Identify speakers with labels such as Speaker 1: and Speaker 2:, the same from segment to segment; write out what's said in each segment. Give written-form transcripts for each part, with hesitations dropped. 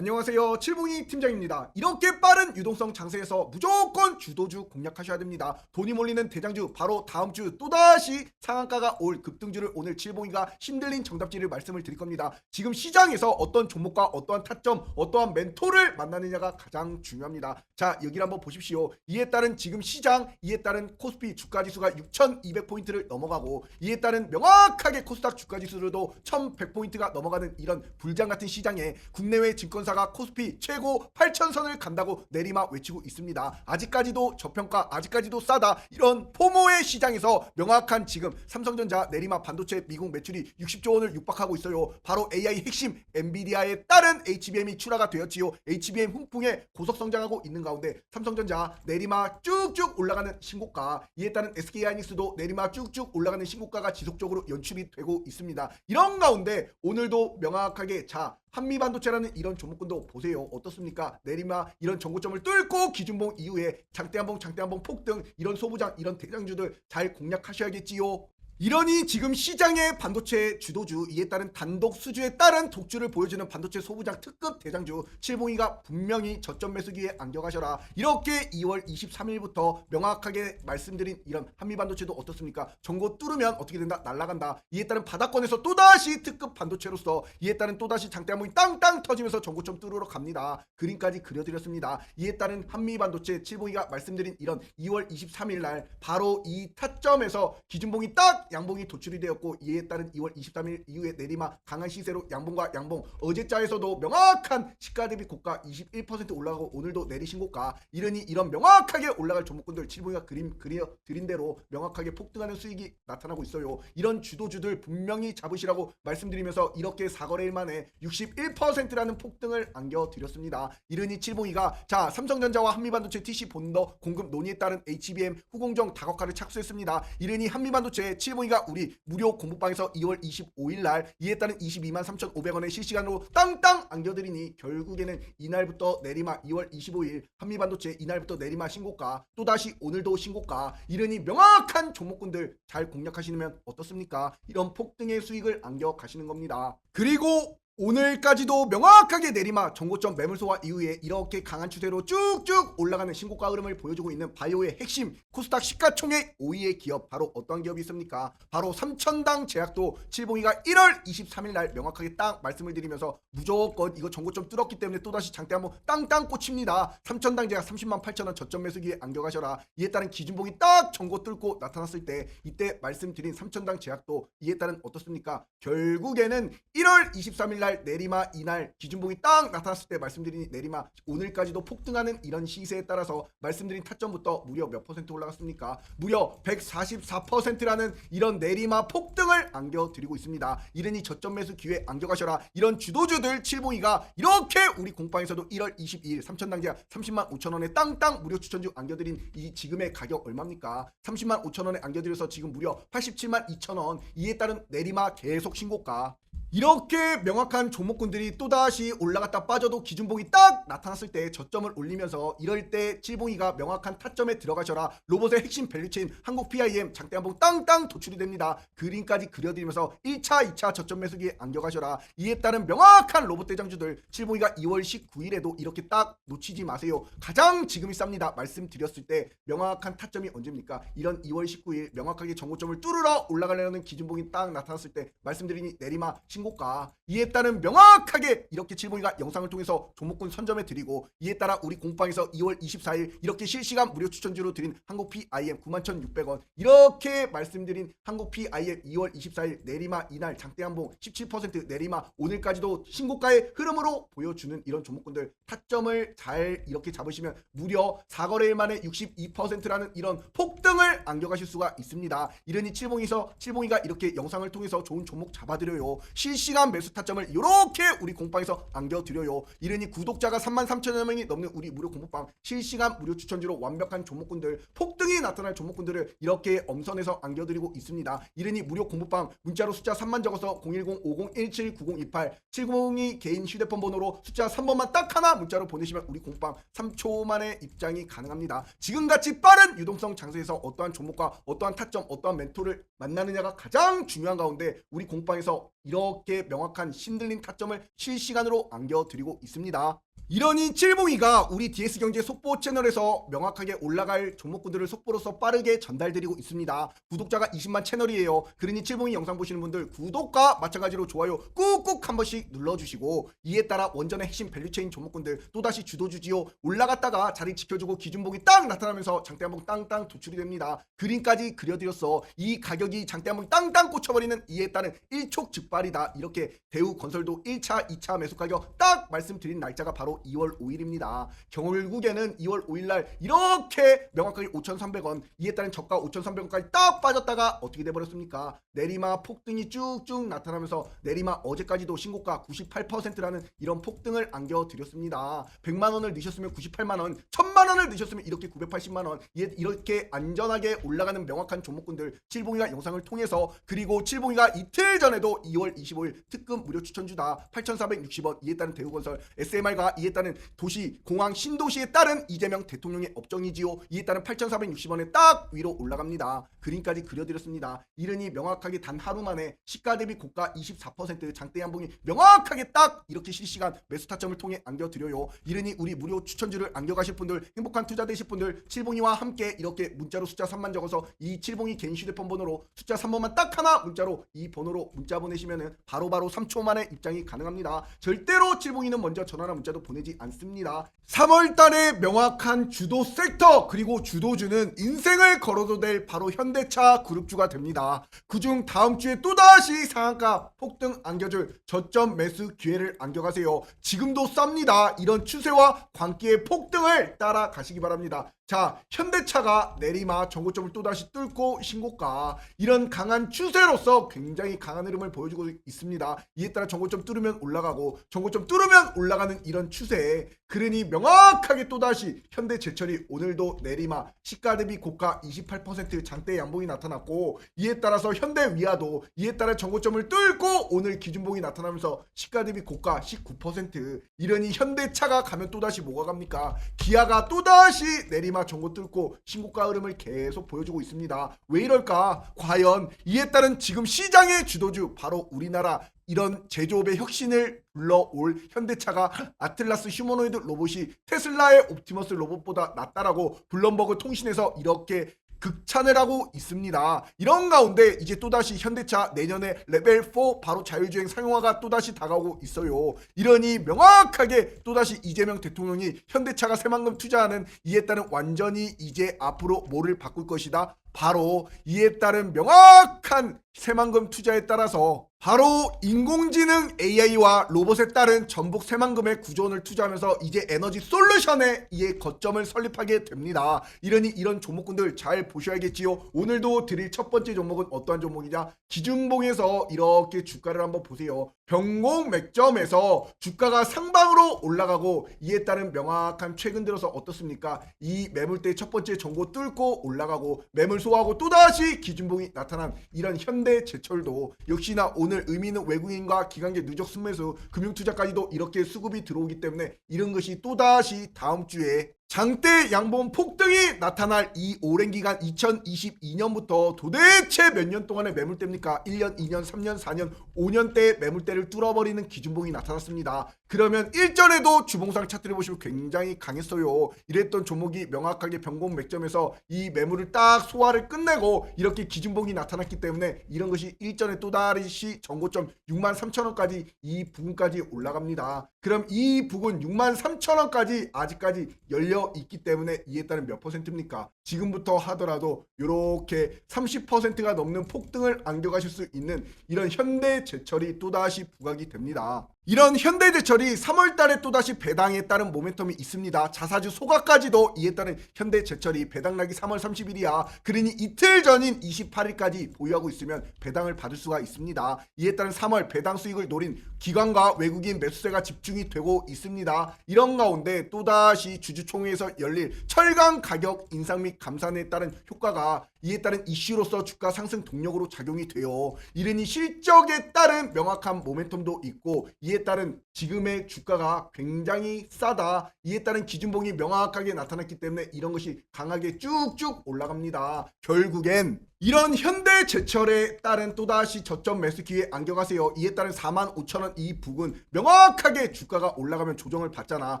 Speaker 1: 안녕하세요. 칠봉이 팀장입니다. 이렇게 빠른 유동성 장세에서 무조건 주도주 공략하셔야 됩니다. 돈이 몰리는 대장주 바로 다음 주 또다시 상한가가 올 급등주를 오늘 칠봉이가 신들린 정답지를 말씀을 드릴 겁니다. 지금 시장에서 어떤 종목과 어떠한 타점, 어떠한 멘토를 만나느냐가 가장 중요합니다. 자, 여기를 한번 보십시오. 이에 따른 지금 시장, 이에 따른 코스피 주가지수가 6,200포인트를 넘어가고 이에 따른 명확하게 코스닥 주가지수로도 1,100포인트가 넘어가는 이런 불장같은 시장에 국내외 증권사가 코스피 최고 8,000선을 간다고 내리막 외치고 있습니다. 아직까지도 저평가, 아직까지도 싸다, 이런 포모의 시장에서 명확한 지금 삼성전자 내리막 반도체 미국 매출이 60조 원을 육박하고 있어요. 바로 AI 핵심 엔비디아에 따른 HBM이 출하가 되었지요. HBM 훈풍에 고속 성장하고 있는 가운데 삼성전자 내리막 쭉쭉 올라가는 신고가, 이에 따른 SK하이닉스도 내리막 쭉쭉 올라가는 신고가가 지속적으로 연출이 되고 있습니다. 이런 가운데 오늘도 명확하게 자 한미반도체라는 이런 종목군도 보세요. 어떻습니까? 내리막 이런 전고점을 뚫고 기준봉 이후에 장대한봉 폭등, 이런 소부장, 이런 대장주들 잘 공략하셔야겠지요. 이러니 지금 시장의 반도체 주도주, 이에 따른 단독 수주에 따른 독주를 보여주는 반도체 소부장 특급 대장주 칠봉이가 분명히 저점 매수기에 안겨가셔라. 이렇게 2월 23일부터 명확하게 말씀드린 이런 한미반도체도 어떻습니까? 전고 뚫으면 어떻게 된다? 날아간다. 이에 따른 바닥권에서 또다시 특급 반도체로서 이에 따른 또다시 장대한봉이 땅땅 터지면서 전고점 뚫으러 갑니다. 그림까지 그려드렸습니다. 이에 따른 한미반도체 칠봉이가 말씀드린 이런 2월 23일 날 바로 이 타점에서 기준봉이 딱 양봉이 도출이 되었고, 이에 따른 2월 23일 이후에 내리막 강한 시세로 양봉과 양봉, 어제자에서도 명확한 시가 대비 고가 21% 올라가고 오늘도 내리신 고가, 이러니 이런 명확하게 올라갈 종목군들 칠봉이가 그려 드린 대로 명확하게 폭등하는 수익이 나타나고 있어요. 이런 주도주들 분명히 잡으시라고 말씀드리면서 이렇게 4거래일 만에 61%라는 폭등을 안겨드렸습니다. 이러니 칠봉이가 자 삼성전자와 한미반도체 TC 본더 공급 논의에 따른 HBM 후공정 다각화를 착수했습니다. 이러니 한미반도체 칠봉이가 우리 무료 공부방에서 2월 25일 날 이에 따른 22만 3,500원에 실시간으로 땅땅 안겨드리니 결국에는 이날부터 내리막 2월 25일 한미반도체 이날부터 내리막 신고가, 또다시 오늘도 신고가, 이러니 명확한 종목군들 잘 공략하시면 어떻습니까? 이런 폭등의 수익을 안겨 가시는 겁니다. 그리고 오늘까지도 명확하게 내리막 전고점 매물소화 이후에 이렇게 강한 추세로 쭉쭉 올라가는 신고가 흐름을 보여주고 있는 바이오의 핵심 코스닥 시가총액 5위의 기업, 바로 어떤 기업이 있습니까? 바로 삼천당 제약도 칠봉이가 1월 23일 날 명확하게 딱 말씀을 드리면서 무조건 이거 전고점 뚫었기 때문에 또다시 장대 한번 땅땅 꽂힙니다. 삼천당 제약 30만 8천원 저점 매수기에 안겨가셔라. 이에 따른 기준봉이 딱 전고 뚫고 나타났을 때 이때 말씀드린 삼천당 제약도 이에 따른 어떻습니까? 결국에는 1월 23일 날 내리막 이날 기준봉이 딱 나타났을 때 말씀드린 내리막 오늘까지도 폭등하는 이런 시세에 따라서 말씀드린 타점부터 무려 몇 퍼센트 올라갔습니까? 무려 144%라는 이런 내리막 폭등을 안겨드리고 있습니다. 이러니 저점 매수 기회 안겨가셔라. 이런 주도주들 칠봉이가 이렇게 우리 공방에서도 1월 22일 삼천당제약 30만 5천원에 땅땅 무료 추천주 안겨드린 이 지금의 가격 얼마입니까? 30만 5천원에 안겨드려서 지금 무려 87만 2천원, 이에 따른 내리막 계속 신고가. 이렇게 명확한 종목군들이 또다시 올라갔다 빠져도 기준봉이 딱 나타났을 때 저점을 올리면서 이럴 때 칠봉이가 명확한 타점에 들어가셔라. 로봇의 핵심 밸류체인 한국 PIM 장대한봉 땅땅 도출이 됩니다. 그림까지 그려드리면서 1차 2차 저점 매수기에 안겨가셔라. 이에 따른 명확한 로봇 대장주들 칠봉이가 2월 19일에도 이렇게 딱 놓치지 마세요. 가장 지금이 쌉니다. 말씀드렸을 때 명확한 타점이 언제입니까? 이런 2월 19일 명확하게 정고점을 뚫으러 올라가려는 기준봉이 딱 나타났을 때 말씀드리니 내리막 신고가, 이에 따른 명확하게 이렇게 칠봉이가 영상을 통해서 종목군 선점해 드리고, 이에 따라 우리 공방에서 2월 24일 이렇게 실시간 무료 추천주로 드린 한국 PIM 91,600원, 이렇게 말씀드린 한국 PIM 2월 24일 내리막 이날 장대한봉 17% 내리막 오늘까지도 신고가의 흐름으로 보여주는 이런 종목군들 타점을 잘 이렇게 잡으시면 무려 4거래일 만에 62%라는 이런 폭등을 안겨가실 수가 있습니다. 이러니 칠봉이가 이렇게 영상을 통해서 좋은 종목 잡아드려요. 실시간 매수 타점을 이렇게 우리 공방에서 안겨드려요. 이러니 구독자가 33,000여 명이 넘는 우리 무료 공부방 실시간 무료 추천주로 완벽한 종목군들, 폭등이 나타날 종목군들을 이렇게 엄선해서 안겨드리고 있습니다. 이러니 무료 공부방 문자로 숫자 3만 적어서 010-5017-9028 702 개인 휴대폰 번호로 숫자 3번만 딱 하나 문자로 보내시면 우리 공부방 3초 만에 입장이 가능합니다. 지금같이 빠른 유동성 장세에서 어떠한 종목과 어떠한 타점, 어떠한 멘토를 만나느냐가 가장 중요한 가운데 우리 공방에서 이렇게 명확한 신들린 타점을 실시간으로 안겨드리고 있습니다. 이러니 칠봉이가 우리 DS경제 속보 채널에서 명확하게 올라갈 종목군들을 속보로서 빠르게 전달드리고 있습니다. 구독자가 20만 채널이에요. 그러니 칠봉이 영상 보시는 분들 구독과 마찬가지로 좋아요 꾹꾹 한 번씩 눌러주시고, 이에 따라 원전의 핵심 밸류체인 종목군들 또다시 주도주지요 올라갔다가 자리 지켜주고 기준봉이 딱 나타나면서 장대 한봉 땅땅 도출이 됩니다. 그림까지 그려드렸어. 이 가격이 장대 한봉 땅땅 꽂혀버리는 이에 따른 일촉즉발이다. 이렇게 대우건설도 1차 2차 매수 가격 딱 말씀드린 날짜가 바로 2월 5일입니다. 결국에는 2월 5일날 이렇게 명확하게 5,300원, 이에 따른 저가 5,300원까지 딱 빠졌다가 어떻게 돼버렸습니까? 내리막 폭등이 쭉쭉 나타나면서 내리막 어제까지도 신고가 98%라는 이런 폭등을 안겨드렸습니다. 100만원을 넣으셨으면 98만원, 1000만원을 넣으셨으면 이렇게 980만원, 이렇게 안전하게 올라가는 명확한 종목군들 칠봉이가 영상을 통해서, 그리고 칠봉이가 이틀 전에도 2월 25일 특급 무료 추천주다 8,460원, 이에 따른 대우건설 SMR과 이에 따른 도시 공항 신도시에 따른 이재명 대통령의 업종이지요. 이에 따른 8,460원에 딱 위로 올라갑니다. 그림까지 그려드렸습니다. 이르니 명확하게 단 하루 만에 시가 대비 고가 24% 장대 한봉이 명확하게 딱 이렇게 실시간 매수 타점을 통해 안겨드려요. 이르니 우리 무료 추천주를 안겨가실 분들, 행복한 투자 되실 분들, 칠봉이와 함께 이렇게 문자로 숫자 3만 적어서 이 칠봉이 개인 휴대폰 번호로 숫자 3번만 딱 하나 문자로 이 번호로 문자 보내시면은 바로바로 3초 만에 입장이 가능합니다. 절대로 칠봉이는 먼저 전화나 문자도 보내지 않습니다. 3월달에 명확한 주도 섹터 그리고 주도주는 인생을 걸어도 될 바로 현대차 그룹주가 됩니다. 그중 다음 주에 또다시 상한가 폭등 안겨줄 저점 매수 기회를 안겨가세요. 지금도 쌉니다. 이런 추세와 광기의 폭등을 따라가시기 바랍니다. 자, 현대차가 내리막 전고점을 또다시 뚫고 신고가, 이런 강한 추세로서 굉장히 강한 흐름을 보여주고 있습니다. 이에 따라 전고점 뚫으면 올라가고 전고점 뚫으면 올라가는 이런 추세. 그러니 명확하게 또다시 현대제철이 오늘도 내리막 시가 대비 고가 28% 장대 양봉이 나타났고, 이에 따라서 현대위아도 이에 따라 전고점을 뚫고 오늘 기준봉이 나타나면서 시가 대비 고가 19%. 이러니 현대차가 가면 또다시 뭐가 갑니까? 기아가 또다시 내리막 전고 뚫고 신고가 흐름을 계속 보여주고 있습니다. 왜 이럴까? 과연 이에 따른 지금 시장의 주도주 바로 우리나라 이런 제조업의 혁신을 불러올 현대차가 아틀라스 휴머노이드 로봇이 테슬라의 옵티머스 로봇보다 낫다라고 블룸버그 통신에서 이렇게 극찬을 하고 있습니다. 이런 가운데 이제 또다시 현대차 내년에 레벨 4 바로 자율주행 상용화가 또다시 다가오고 있어요. 이러니 명확하게 또다시 이재명 대통령이 현대차가 새만금 투자하는 이에 따른 완전히 이제 앞으로 뭐를 바꿀 것이다. 바로 이에 따른 명확한 새만금 투자에 따라서 바로 인공지능 AI와 로봇에 따른 전북 새만금의 구조원을 투자하면서 이제 에너지 솔루션에 이에 거점을 설립하게 됩니다. 이러니 이런 종목군들 잘 보셔야겠지요. 오늘도 드릴 첫 번째 종목은 어떠한 종목이냐? 기준봉에서 이렇게 주가를 한번 보세요. 변공 맥점에서 주가가 상방으로 올라가고, 이에 따른 명확한 최근 들어서 어떻습니까? 이 매물대 첫 번째 전고 뚫고 올라가고 매물 소화하고 또다시 기준봉이 나타난 이런 현대제철도 역시나 오늘 의미 있는 외국인과 기관계 누적 순매수 금융투자까지도 이렇게 수급이 들어오기 때문에 이런 것이 또다시 다음 주에 장대 양봉 폭등이 나타날 이 오랜 기간 2022년부터 도대체 몇 년 동안의 매물대입니까? 1년, 2년, 3년, 4년, 5년대 매물대를 뚫어버리는 기준봉이 나타났습니다. 그러면 일전에도 주봉상 차트를 보시면 굉장히 강했어요. 이랬던 종목이 명확하게 변공 맥점에서 이 매물을 딱 소화를 끝내고 이렇게 기준봉이 나타났기 때문에 이런 것이 일전에 또다시 전고점 63,000원까지 이 부근까지 올라갑니다. 그럼 이 부근 63,000원까지 아직까지 열려 있기 때문에 이에 따른 몇 퍼센트입니까? 지금부터 하더라도 이렇게 30%가 넘는 폭등을 안겨가실 수 있는 이런 현대제철이 또다시 부각이 됩니다. 이런 현대제철이 3월달에 또다시 배당에 따른 모멘텀이 있습니다. 자사주 소각까지도 이에 따른 현대제철이 배당락이 3월 30일이야. 그러니 이틀 전인 28일까지 보유하고 있으면 배당을 받을 수가 있습니다. 이에 따른 3월 배당 수익을 노린 기관과 외국인 매수세가 집중이 되고 있습니다. 이런 가운데 또다시 주주총회에서 열릴 철강 가격 인상 및 감산에 따른 효과가 이에 따른 이슈로서 주가 상승 동력으로 작용이 돼요. 이르니 실적에 따른 명확한 모멘텀도 있고, 이에 따른 지금의 주가가 굉장히 싸다, 이에 따른 기준봉이 명확하게 나타났기 때문에 이런 것이 강하게 쭉쭉 올라갑니다. 결국엔 이런 현대제철에 따른 또다시 저점 매수 기회 안겨가세요. 이에 따른 45,000원 이 부근 명확하게 주가가 올라가면 조정을 받잖아.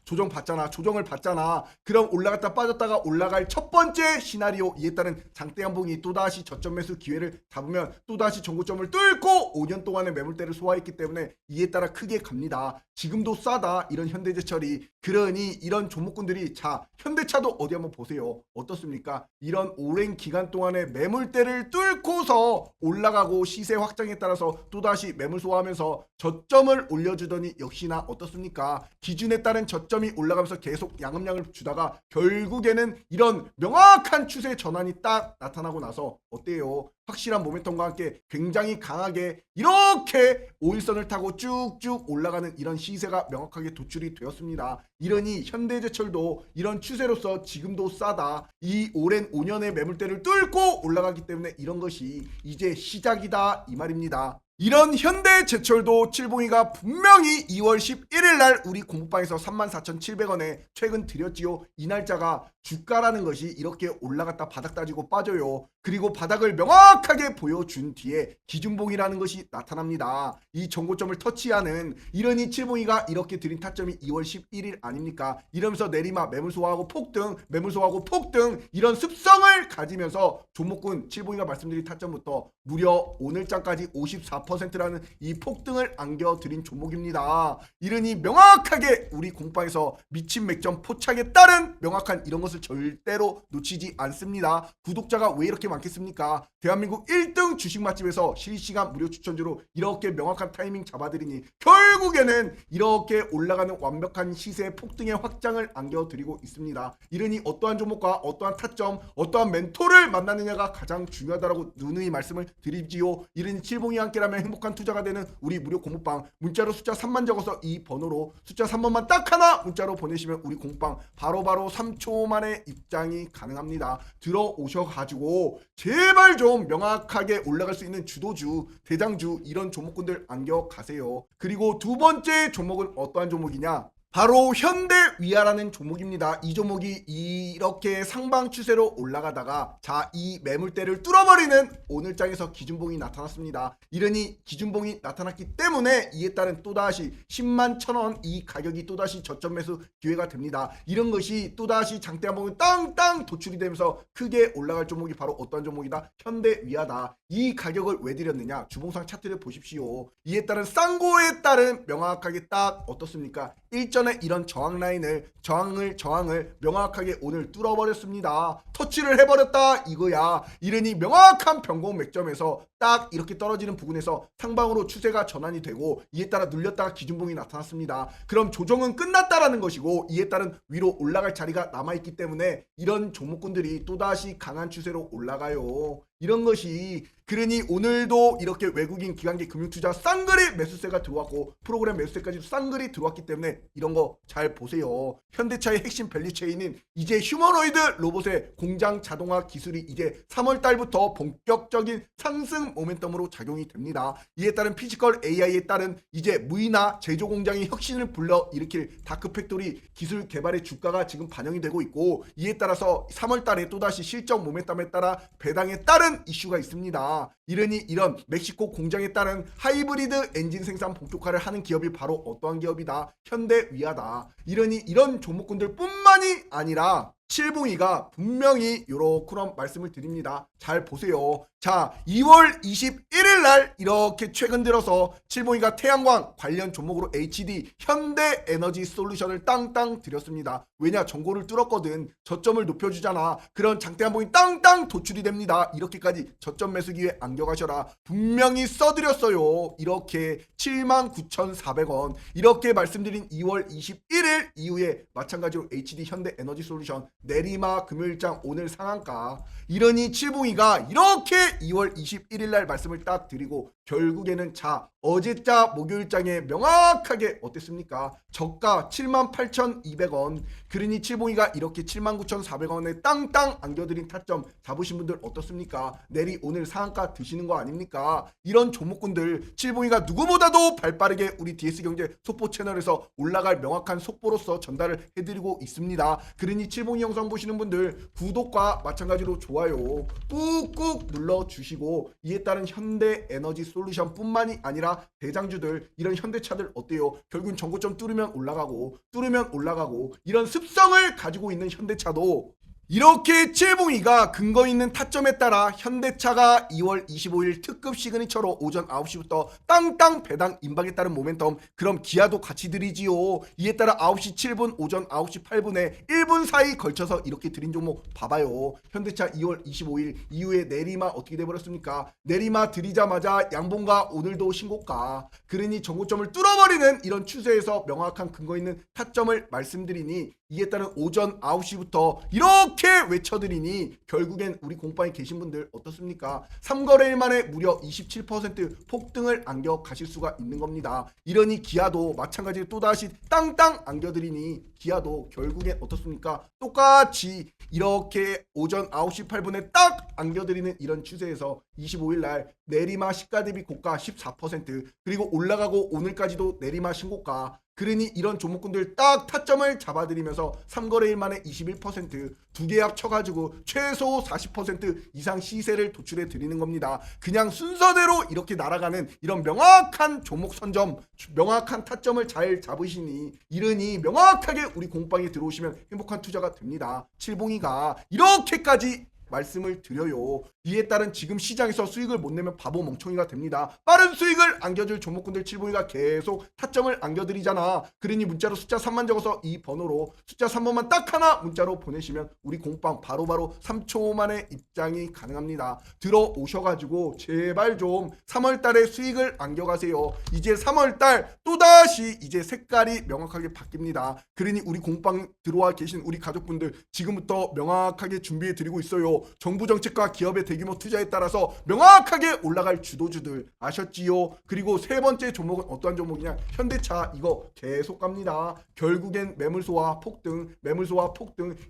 Speaker 1: 조정을 받잖아. 그럼 올라갔다 빠졌다가 올라갈 첫 번째 시나리오, 이에 따른 장대양봉이 또다시 저점 매수 기회를 잡으면 또다시 전고점을 뚫고 5년 동안의 매물대를 소화했기 때문에 이에 따라 크게 갑니다. 지금도 싸다 이런 현대제철이. 그러니 이런 종목군들이, 자 현대차도 어디 한번 보세요. 어떻습니까? 이런 오랜 기간 동안의 매물대를 뚫고서 올라가고 시세 확장에 따라서 또다시 매물 소화하면서 저점을 올려주더니 역시나 어떻습니까? 기준에 따른 저점이 올라가면서 계속 양음량을 주다가 결국에는 이런 명확한 추세 전환이 딱 나타나고 나서 어때요? 확실한 모멘텀과 함께 굉장히 강하게 이렇게 5일선을 타고 쭉쭉 올라가는 이런 시세가 명확하게 도출이 되었습니다. 이러니 현대제철도 이런 추세로서 지금도 싸다. 이 오랜 5년의 매물대를 뚫고 올라가기 때문에 이런 것이 이제 시작이다 이 말입니다. 이런 현대제철도 칠봉이가 분명히 2월 11일 날 우리 공부방에서 34,700원에 최근 드렸지요. 이 날짜가 주가라는 것이 이렇게 올라갔다 바닥 따지고 빠져요. 그리고 바닥을 명확하게 보여준 뒤에 기준봉이라는 것이 나타납니다. 이 전고점을 터치하는, 이러니 칠봉이가 이렇게 드린 타점이 2월 11일 아닙니까? 이러면서 내리막 매물 소화하고 폭등, 매물 소화하고 폭등, 이런 습성을 가지면서 종목군 칠봉이가 말씀드린 타점부터 무려 오늘장까지 54%라는 이 폭등을 안겨드린 종목입니다. 이러니 명확하게 우리 공방에서 미친 맥점 포착에 따른 명확한 이런 것을 절대로 놓치지 않습니다. 구독자가 왜 이렇게 많겠습니까? 대한민국 1등 주식 맛집에서 실시간 무료 추천주로 이렇게 명확한 타이밍 잡아드리니 결국에는 이렇게 올라가는 완벽한 시세 폭등의 확장을 안겨드리고 있습니다. 이러니 어떠한 종목과 어떠한 타점, 어떠한 멘토를 만나느냐가 가장 중요하다고 누누이 말씀을 드리지요. 이러니 칠봉이와 함께라면 행복한 투자가 되는 우리 무료 공부방, 문자로 숫자 3만 적어서 이 번호로 숫자 3번만 딱 하나 문자로 보내시면 우리 공부방 바로바로 3초 만에 입장이 가능합니다. 들어오셔가지고 제발 좀 명확하게 올라갈 수 있는 주도주, 대장주 이런 종목군들 안겨가세요. 그리고 두 번째 종목은 어떠한 종목이냐? 바로 현대위아라는 종목입니다. 이 종목이 이렇게 상방 추세로 올라가다가 자, 이 매물대를 뚫어버리는 오늘장에서 기준봉이 나타났습니다. 이러니 기준봉이 나타났기 때문에 이에 따른 또다시 10만 1,000원 이 가격이 또다시 저점 매수 기회가 됩니다. 이런 것이 또다시 장대 한봉이 땅땅 도출이 되면서 크게 올라갈 종목이 바로 어떤 종목이다? 현대위아다. 이 가격을 왜 드렸느냐? 주봉상 차트를 보십시오. 이에 따른 쌍고에 따른 명확하게 딱 어떻습니까? 일전에 이런 저항 라인을 저항을 명확하게 오늘 뚫어버렸습니다. 터치를 해버렸다 이거야. 이러니 명확한 변곡 맥점에서 딱 이렇게 떨어지는 부분에서 상방으로 추세가 전환이 되고 이에 따라 눌렸다가 기준봉이 나타났습니다. 그럼 조정은 끝났다라는 것이고 이에 따른 위로 올라갈 자리가 남아있기 때문에 이런 종목군들이 또다시 강한 추세로 올라가요. 이런 것이, 그러니 오늘도 이렇게 외국인 기관계 금융투자 쌍거리 매수세가 들어왔고 프로그램 매수세까지 쌍거리 들어왔기 때문에 이런 거 잘 보세요. 현대차의 핵심 밸류체인인 이제 휴머노이드 로봇의 공장 자동화 기술이 이제 3월 달부터 본격적인 상승 모멘텀으로 작용이 됩니다. 이에 따른 피지컬 AI에 따른 이제 무인화 제조 공장의 혁신을 불러일으킬 다크팩토리 기술 개발의 주가가 지금 반영이 되고 있고 이에 따라서 3월 달에 또다시 실적 모멘텀에 따라 배당에 따른 이슈가 있습니다. 이러니 이런 멕시코 공장에 따른 하이브리드 엔진 생산 본격화를 하는 기업이 바로 어떠한 기업이다? 현대위아다. 이러니 이런 종목군들 뿐만이 아니라 칠봉이가 분명히 요렇게 말씀을 드립니다. 잘 보세요. 자, 2월 21일 날 이렇게 최근 들어서 칠봉이가 태양광 관련 종목으로 HD 현대에너지 솔루션을 땅땅 드렸습니다. 왜냐? 전고를 뚫었거든. 저점을 높여주잖아. 그런 장대한봉이 땅땅 도출이 됩니다. 이렇게까지 저점 매수 기회 안겨가셔라. 분명히 써드렸어요. 이렇게 79,400원 이렇게 말씀드린 2월 21일 이후에 마찬가지로 HD 현대에너지 솔루션 내리막 금요일장 오늘 상한가. 이러니 칠봉이가 이렇게 2월 21일 날 말씀을 딱 드리고 결국에는 자 어제자 목요일장에 명확하게 어땠습니까? 저가 78,200원. 그러니 칠봉이가 이렇게 79,400원에 땅땅 안겨드린 타점 잡으신 분들 어떻습니까? 내리 오늘 상한가 드시는 거 아닙니까? 이런 종목군들 칠봉이가 누구보다도 발빠르게 우리 DS경제 속보 채널에서 올라갈 명확한 속보로서 전달을 해드리고 있습니다. 그러니 칠봉이 영상 보시는 분들 구독과 마찬가지로 좋아요 꾹꾹 눌러주시고, 이에 따른 현대에너지솔루션 뿐만이 아니라 대장주들 이런 현대차들 어때요? 결국은 전고점 뚫으면 올라가고 이런 습성을 가지고 있는 현대차도 이렇게 칠봉이가 근거 있는 타점에 따라 현대차가 2월 25일 특급 시그니처로 오전 9시부터 땅땅 배당 임박에 따른 모멘텀, 그럼 기아도 같이 드리지요. 이에 따라 9시 7분 오전 9시 8분에 1분 사이 걸쳐서 이렇게 드린 종목 봐봐요. 현대차 2월 25일 이후에 내리마 어떻게 돼버렸습니까? 내리마 드리자마자 양봉가 오늘도 신고가. 그러니 전고점을 뚫어버리는 이런 추세에서 명확한 근거 있는 타점을 말씀드리니, 이에 따른 오전 9시부터 이렇게 외쳐드리니 결국엔 우리 공방에 계신 분들 어떻습니까? 3거래일 만에 무려 27% 폭등을 안겨 가실 수가 있는 겁니다. 이러니 기아도 마찬가지로 또다시 땅땅 안겨드리니 기아도 결국엔 어떻습니까? 똑같이 이렇게 오전 9시 8분에 딱 안겨드리는 이런 추세에서 25일 날 내리마 시가 대비 고가 14%, 그리고 올라가고 오늘까지도 내리마 신고가. 그러니 이런 종목군들 딱 타점을 잡아드리면서 3거래일 만에 21%, 두 개 합쳐가지고 최소 40% 이상 시세를 도출해 드리는 겁니다. 그냥 순서대로 이렇게 날아가는 이런 명확한 종목 선점, 명확한 타점을 잘 잡으시니 이러니 명확하게 우리 공방에 들어오시면 행복한 투자가 됩니다. 칠봉이가 이렇게까지 말씀을 드려요. 이에 따른 지금 시장에서 수익을 못 내면 바보 멍청이가 됩니다. 빠른 수익을 안겨줄 종목군들 칠봉이가 계속 타점을 안겨드리잖아. 그러니 문자로 숫자 3만 적어서 이 번호로 숫자 3번만 딱 하나 문자로 보내시면 우리 공방 바로바로 3초 만에 입장이 가능합니다. 들어오셔가지고 제발 좀 3월달에 수익을 안겨가세요. 이제 3월달 또다시 이제 색깔이 명확하게 바뀝니다. 그러니 우리 공방 들어와 계신 우리 가족분들 지금부터 명확하게 준비해 드리고 있어요. 정부 정책과 기업의 대규모 투자에 따라서 명확하게 올라갈 주도주들 아셨지요? 그리고 세 번째 종목은 어떠한 종목이냐? 현대차. 이거 계속 갑니다. 결국엔 매물소화 폭등,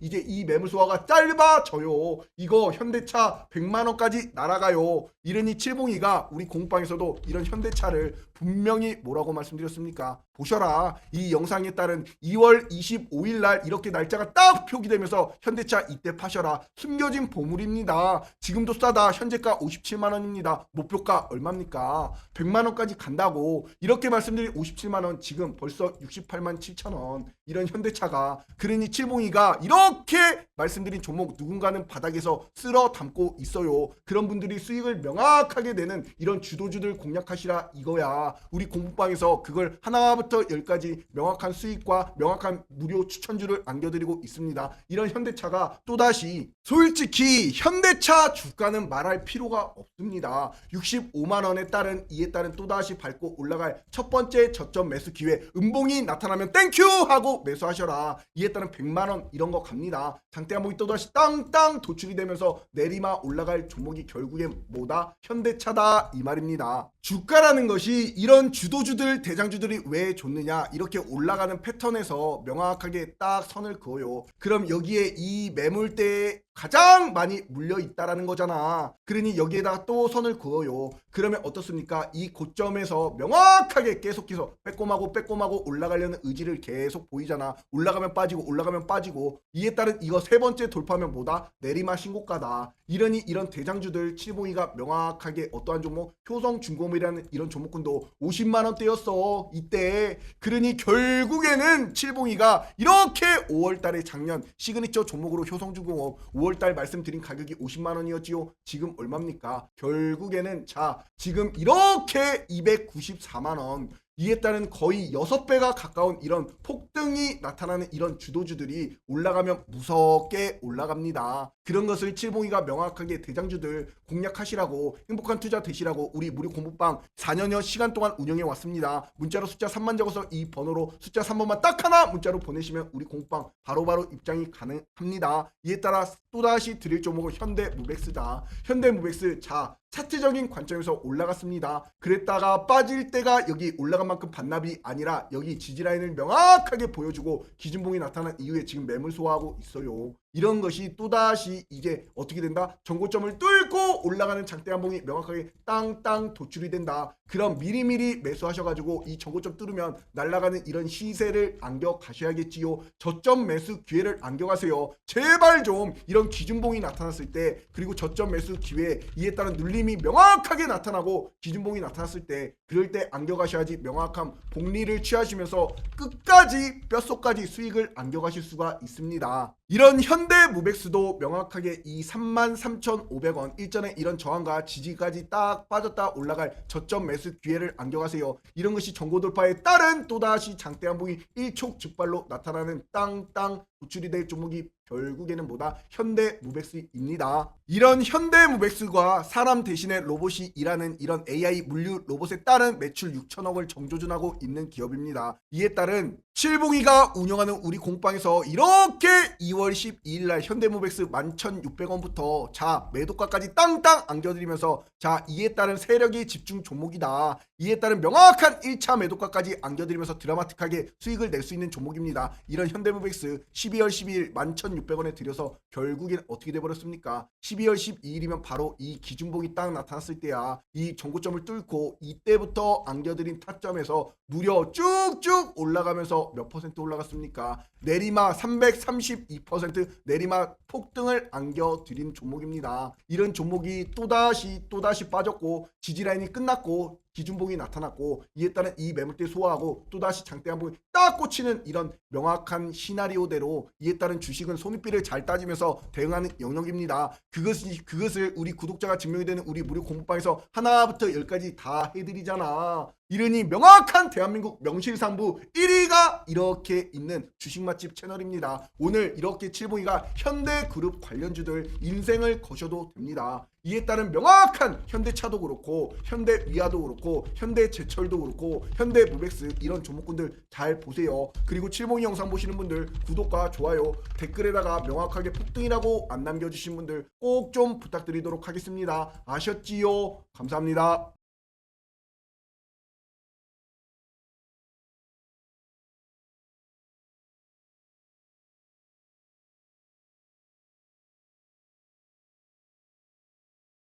Speaker 1: 이제 이 매물소화가 짧아져요. 이거 현대차 100만원까지 날아가요. 이러니 칠봉이가 우리 공방에서도 이런 현대차를 분명히 뭐라고 말씀드렸습니까? 보셔라. 이 영상에 따른 2월 25일 날 이렇게 날짜가 딱 표기되면서 현대차 이때 파셔라. 숨겨진 보물입니다. 지금도 싸다. 현재가 57만원입니다. 목표가 얼마입니까? 100만원까지 간다고 이렇게 말씀드린 57만원 지금 벌써 68만 7천원 이런 현대차가. 그러니 칠봉이가 이렇게 말씀드린 종목 누군가는 바닥에서 쓸어 담고 있어요. 그런 분들이 수익을 명확하게 내는 이런 주도주들 공략하시라 이거야. 우리 공부방에서 그걸 하나부터 10까지 명확한 수익과 명확한 무료 추천주를 안겨드리고 있습니다. 이런 현대차가 또다시 솔직히 현대차 주가는 말할 필요가 없습니다. 65만원에 따른 이에 따른 또다시 밟고 올라갈 첫 번째 저점 매수 기회, 음봉이 나타나면 땡큐 하고 매수하셔라. 이에 따른 100만원 이런 거 갑니다. 장대 한봉이 또다시 땅땅 도출이 되면서 내리마 올라갈 종목이 결국엔 뭐다? 현대차다 이 말입니다. 주가라는 것이 이런 주도주들 대장주들이 왜 좋느냐? 이렇게 올라가는 패턴에서 명확하게 딱 선을 그어요. 그럼 여기에 이 매물대에 가장 많이 물려 있다라는 거잖아. 그러니 여기에다가 또 선을 그어요. 그러면 어떻습니까? 이 고점에서 명확하게 계속해서 빼꼼하고 올라가려는 의지를 계속 보이잖아. 올라가면 빠지고 이에 따른 이거 세 번째 돌파하면 뭐다? 내리마 신고가다. 이러니 이런 대장주들 칠봉이가 명확하게 어떠한 종목, 효성중공업이라는 이런 종목군도 50만원대였어 이때. 그러니 결국에는 칠봉이가 이렇게 5월달에 작년 시그니처 종목으로 효성중공업 5월달 말씀드린 가격이 50만원이었지요. 지금 얼마입니까? 결국에는 자 지금 이렇게 294만원, 이에 따른 거의 6배가 가까운 이런 폭등이 나타나는 이런 주도주들이 올라가면 무섭게 올라갑니다. 그런 것을 칠봉이가 명확하게 대장주들 공략하시라고, 행복한 투자 되시라고 우리 무료 공부방 4년여 시간 동안 운영해 왔습니다. 문자로 숫자 3만 적어서 이 번호로 숫자 3번만 딱 하나 문자로 보내시면 우리 공부방 바로바로 입장이 가능합니다. 이에 따라 또다시 드릴 종목은 현대무백스다. 현대무백스 자 차트적인 관점에서 올라갔습니다. 그랬다가 빠질 때가 여기 올라간 만큼 반납이 아니라 여기 지지라인을 명확하게 보여주고 기준봉이 나타난 이후에 지금 매물 소화하고 있어요. 이런 것이 또다시 이제 어떻게 된다? 전고점을 뚫고 올라가는 장대 한봉이 명확하게 땅땅 도출이 된다. 그럼 미리미리 매수하셔가지고 이 전고점 뚫으면 날아가는 이런 시세를 안겨 가셔야겠지요. 저점 매수 기회를 안겨 가세요. 제발 좀 이런 기준봉이 나타났을 때, 그리고 저점 매수 기회, 이에 따른 눌림이 명확하게 나타나고 기준봉이 나타났을 때, 그럴 때 안겨 가셔야지 명확한 복리를 취하시면서 끝까지 뼛속까지 수익을 안겨 가실 수가 있습니다. 이런 현대무백스도 명확하게 이 33,500원 일전에 이런 저항과 지지까지 딱 빠졌다 올라갈 저점 매수 기회를 안겨가세요. 이런 것이 전고 돌파에 따른 또다시 장대 한봉이 일촉즉발로 나타나는 땅땅 도출이 될 종목이 결국에는 뭐다? 현대무백스입니다. 이런 현대무백스가 사람 대신에 로봇이 일하는 이런 AI 물류 로봇에 따른 매출 6천억을 정조준하고 있는 기업입니다. 이에 따른 칠봉이가 운영하는 우리 공방에서 이렇게 2월 12일 날 현대무백스 11,600원부터 자 매도가까지 땅땅 안겨드리면서 자 이에 따른 세력이 집중 종목이다. 이에 따른 명확한 1차 매도가까지 안겨드리면서 드라마틱하게 수익을 낼 수 있는 종목입니다. 이런 현대무백스 12월 12일 11,600원에 들여서 결국엔 어떻게 돼버렸습니까? 12월 12일이면 바로 이 기준봉이 딱 나타났을 때야 이 전고점을 뚫고 이때부터 안겨드린 타점에서 무려 쭉쭉 올라가면서 몇 퍼센트 올라갔습니까? 내리막 332% 내리막 폭등을 안겨드린 종목입니다. 이런 종목이 또다시 빠졌고 지지라인이 끝났고 기준봉이 나타났고 이에 따른 이 매물대 소화하고 또다시 장대 한봉이 딱 꽂히는 이런 명확한 시나리오대로 이에 따른 주식은 손익비를 잘 따지면서 대응하는 영역입니다. 그것을 우리 구독자가 증명이 되는 우리 무료 공부방에서 하나부터 열까지 다 해드리잖아. 이러니 명확한 대한민국 명실상부 1위가 이렇게 있는 주식 맛집 채널입니다. 오늘 이렇게 칠봉이가 현대그룹 관련주들 인생을 거셔도 됩니다. 이에 따른 명확한 현대차도 그렇고 현대위아도 그렇고 현대제철도 그렇고 현대무백스 이런 종목군들 잘 보세요. 그리고 칠봉이 영상 보시는 분들 구독과 좋아요 댓글에다가 명확하게 폭등이라고 안 남겨주신 분들 꼭 좀 부탁드리도록 하겠습니다. 아셨지요? 감사합니다.